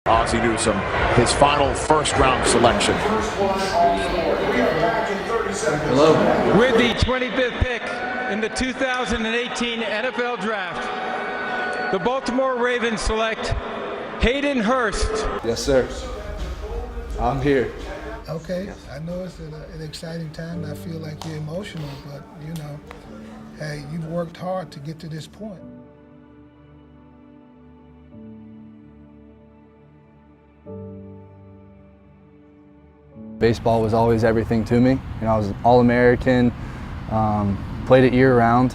Ozzie Newsome, his final first-round selection. Hello. With the 25th pick in the 2018 NFL Draft, the Baltimore Ravens select Hayden Hurst. Yes, sir. I'm here. Okay, I know it's an exciting time. I feel like you're emotional, but you know, hey, you've worked hard to get to this point. Baseball was always everything to me. You know, I was All-American, played it year-round,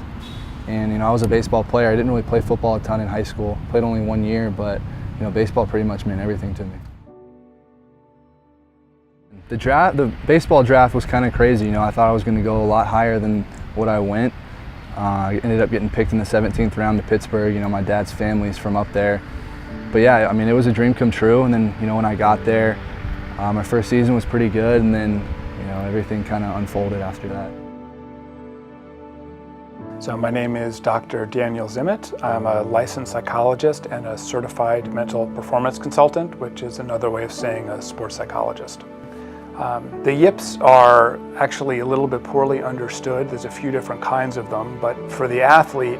and you know, I was a baseball player. I didn't really play football a ton in high school. Played only 1 year, but you know, baseball pretty much meant everything to me. The baseball draft was kind of crazy. You know, I thought I was going to go a lot higher than what I went. I ended up getting picked in the 17th round to Pittsburgh. You know, my dad's family's from up there. But yeah, I mean, it was a dream come true. And then, you know, when I got there, my first season was pretty good, and then, you know, everything kind of unfolded after that. So my name is Dr. Daniel Zimmett. I'm a licensed psychologist and a certified mental performance consultant, which is another way of saying a sports psychologist. The Yips are actually a little bit poorly understood. There's a few different kinds of them, but for the athlete,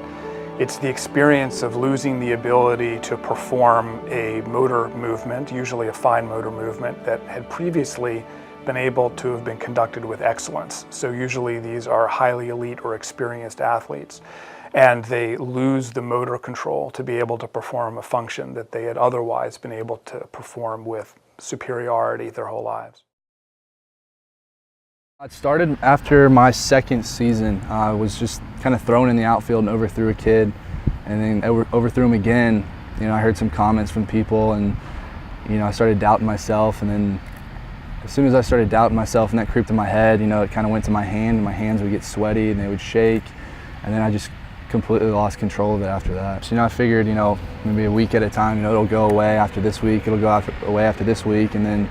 it's the experience of losing the ability to perform a motor movement, usually a fine motor movement, that had previously been able to have been conducted with excellence. So usually these are highly elite or experienced athletes, and they lose the motor control to be able to perform a function that they had otherwise been able to perform with superiority their whole lives. It started after my second season. I was just kind of thrown in the outfield and overthrew a kid, and then overthrew him again. You know, I heard some comments from people, and you know, I started doubting myself. And then as soon as I started doubting myself and that creeped in my head, you know, it kind of went to my hand, and my hands would get sweaty and they would shake, and then I just completely lost control of it after that. So, you know, I figured, you know, maybe a week at a time, you know, it'll go away after this week, it'll go away after this week, and then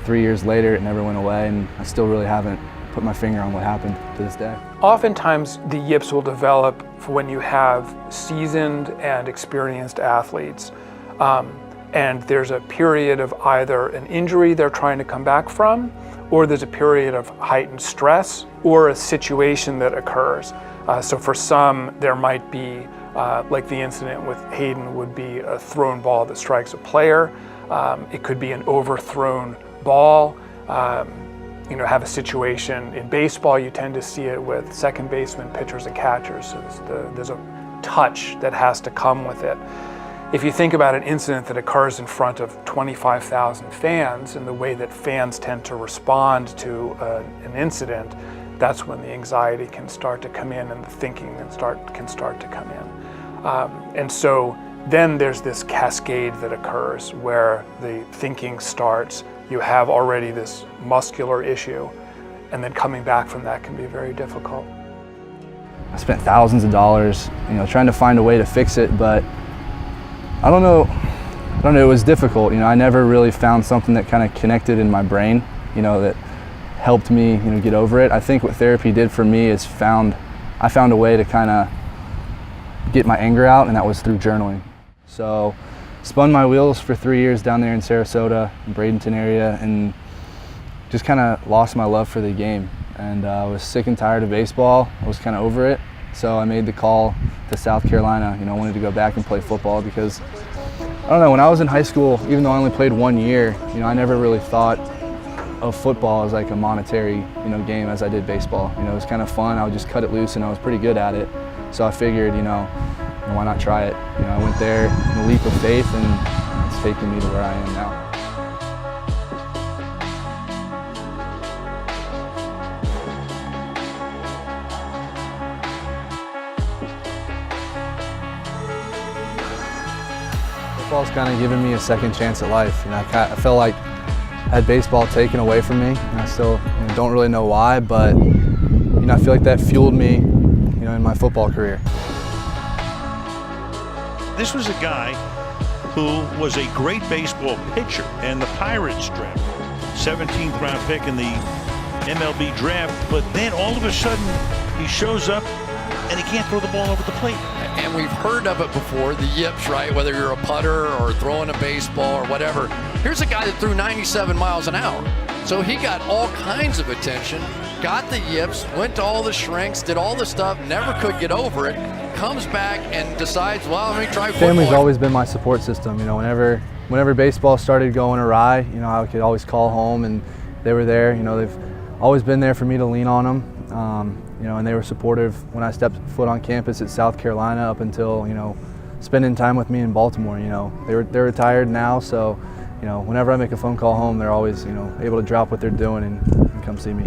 3 years later, it never went away, and I still really haven't put my finger on what happened to this day. Oftentimes, the yips will develop when you have seasoned and experienced athletes, and there's a period of either an injury they're trying to come back from, or there's a period of heightened stress, or a situation that occurs. So for some, there might be, like the incident with Hayden would be a thrown ball that strikes a player. It could be an overthrown ball. You know, have a situation in baseball, you tend to see it with second basemen, pitchers, and catchers. So there's a touch that has to come with it. If you think about an incident that occurs in front of 25,000 fans and the way that fans tend to respond to an incident, that's when the anxiety can start to come in and the thinking can start to come in. And so then there's this cascade that occurs where the thinking starts. You have already this muscular issue, and then coming back from that can be very difficult. I spent thousands of dollars, you know, trying to find a way to fix it, but I don't know, it was difficult. You know, I never really found something that kind of connected in my brain, you know, that helped me, you know, get over it. I think what therapy did for me is I found a way to kind of get my anger out, and that was through journaling. So spun my wheels for 3 years down there in Sarasota, in Bradenton area, and just kind of lost my love for the game. And I was sick and tired of baseball. I was kind of over it. So I made the call to South Carolina. You know, I wanted to go back and play football because, I don't know, when I was in high school, even though I only played 1 year, you know, I never really thought of football as like a monetary, you know, game as I did baseball. You know, it was kind of fun. I would just cut it loose, and I was pretty good at it. So I figured, you know, why not try it? You know, I went there in a leap of faith, and it's taken me to where I am now. Football's kind of given me a second chance at life. You know, I felt like I had baseball taken away from me, and I still, you know, don't really know why, but you know, I feel like that fueled me, you know, in my football career. This was a guy who was a great baseball pitcher in the Pirates draft, 17th round pick in the MLB draft, but then all of a sudden he shows up and he can't throw the ball over the plate. and we've heard of it before, the yips, right? Whether you're a putter or throwing a baseball or whatever. Here's a guy that threw 97 miles an hour. So he got all kinds of attention, got the yips, went to all the shrinks, did all the stuff, never could get over it, comes back and decides, well, let me try football. Family's always been my support system. You know, whenever baseball started going awry, you know, I could always call home and they were there. You know, they've always been there for me to lean on them. You know, and they were supportive when I stepped foot on campus at South Carolina up until, you know, spending time with me in Baltimore. You know, they're retired now, so, you know, whenever I make a phone call home, they're always, you know, able to drop what they're doing and come see me.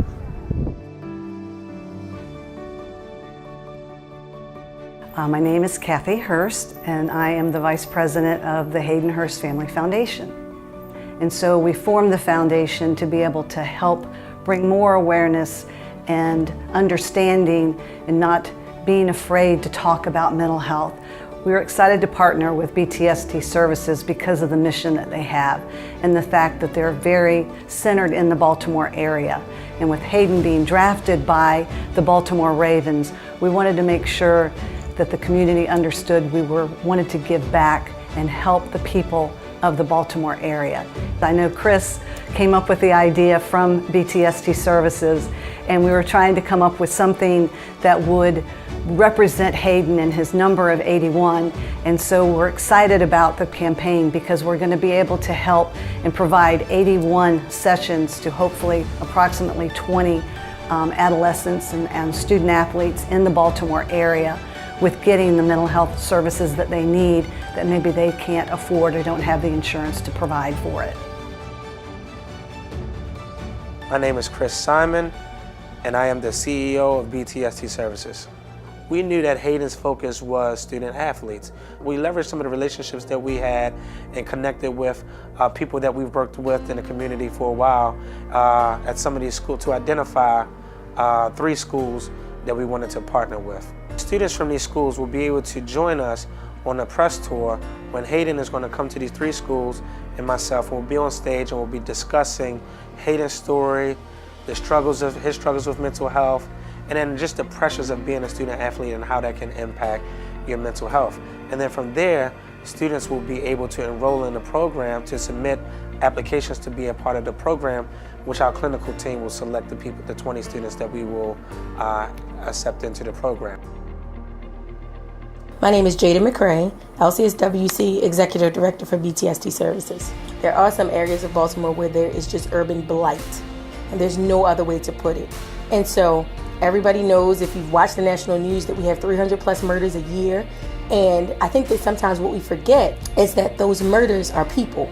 My name is Kathy Hurst, and I am the Vice President of the Hayden Hurst Family Foundation. And so we formed the foundation to be able to help bring more awareness and understanding and not being afraid to talk about mental health. We're excited to partner with BTST Services because of the mission that they have and the fact that they're very centered in the Baltimore area. And with Hayden being drafted by the Baltimore Ravens, we wanted to make sure that the community understood we wanted to give back and help the people of the Baltimore area. I know Chris came up with the idea from BTST Services, and we were trying to come up with something that would represent Hayden and his number of 81. And so we're excited about the campaign because we're going to be able to help and provide 81 sessions to hopefully approximately 20 adolescents and student athletes in the Baltimore area with getting the mental health services that they need that maybe they can't afford or don't have the insurance to provide for it. My name is Chris Simon, and I am the CEO of BTST Services. We knew that Hayden's focus was student athletes. We leveraged some of the relationships that we had and connected with people that we've worked with in the community for a while at some of these schools to identify 3 schools that we wanted to partner with. Students from these schools will be able to join us on a press tour when Hayden is going to come to these 3 schools, and myself will be on stage and we'll be discussing Hayden's story, his struggles with mental health, and then just the pressures of being a student athlete and how that can impact your mental health. And then from there, students will be able to enroll in the program to submit applications to be a part of the program, which our clinical team will select the 20 students that we will accept into the program. My name is Jada McCray, LCSWC Executive Director for BTST Services. There are some areas of Baltimore where there is just urban blight, and there's no other way to put it. And so everybody knows, if you've watched the national news, that we have 300 plus murders a year. And I think that sometimes what we forget is that those murders are people.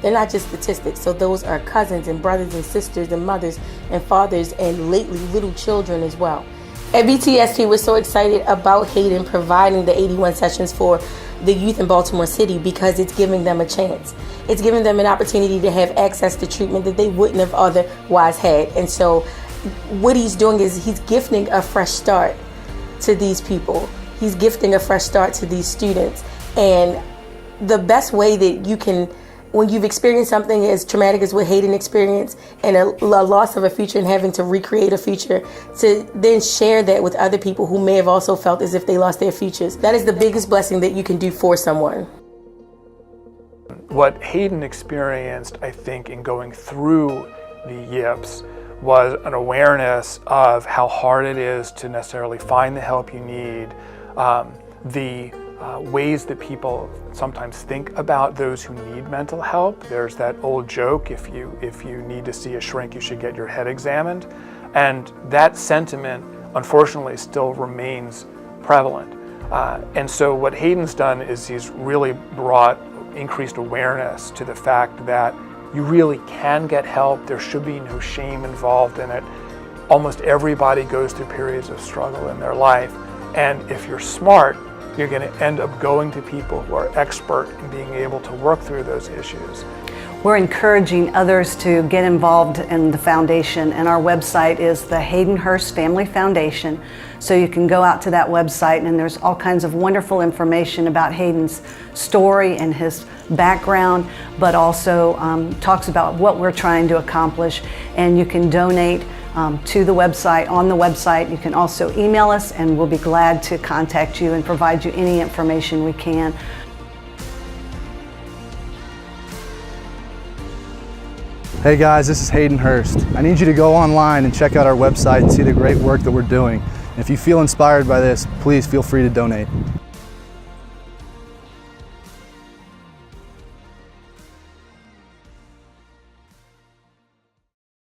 They're not just statistics. So those are cousins and brothers and sisters and mothers and fathers and lately little children as well. At BTST, we're so excited about Hayden providing the 81 sessions for the youth in Baltimore City because it's giving them a chance. It's giving them an opportunity to have access to treatment that they wouldn't have otherwise had. And so what he's doing is he's gifting a fresh start to these people. He's gifting a fresh start to these students. And the best way that you can, when you've experienced something as traumatic as what Hayden experienced and a loss of a future and having to recreate a future, to then share that with other people who may have also felt as if they lost their futures. That is the biggest blessing that you can do for someone. What Hayden experienced, I think, in going through the Yips was an awareness of how hard it is to necessarily find the help you need, the ways that people sometimes think about those who need mental help. There's that old joke, if you need to see a shrink, you should get your head examined. And that sentiment, unfortunately, still remains prevalent. And so what Hayden's done is he's really brought increased awareness to the fact that you really can get help. There should be no shame involved in it. Almost everybody goes through periods of struggle in their life. And if you're smart, you're going to end up going to people who are expert in being able to work through those issues. We're encouraging others to get involved in the foundation, and our website is the Hayden Hurst Family Foundation. So you can go out to that website, and there's all kinds of wonderful information about Hayden's story and his background, but also talks about what we're trying to accomplish. And you can donate to the website. On the website, you can also email us, and we'll be glad to contact you and provide you any information we can. Hey guys, this is Hayden Hurst. I need you to go online and check out our website and see the great work that we're doing. And if you feel inspired by this, please feel free to donate.